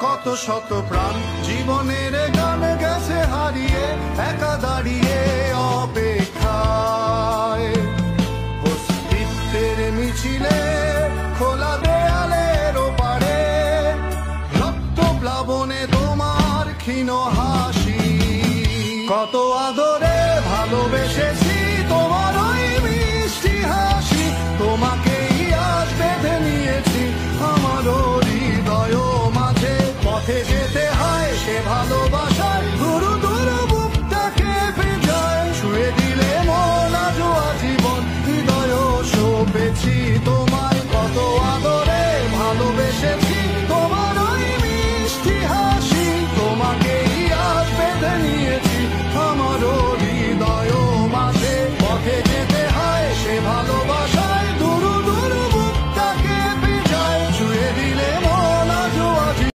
কত শত প্রাণ জীবনের গান গেছে হারিয়ে, একা দাঁড়িয়ে অপেক্ষায়। অস্তিত্বের মিছিলে খোলা দেয়ালের ওপারে, রক্ত প্লাবনে তোমার ক্ষীণ হাসি। কত আদরে ভালোবেসেছি তোমার ওই মিষ্টি হাসি, তোমাকেই আজ বেঁধে নিয়েছি আমার হৃদয় মাঝে। পথে যেতে হয় সে ভালো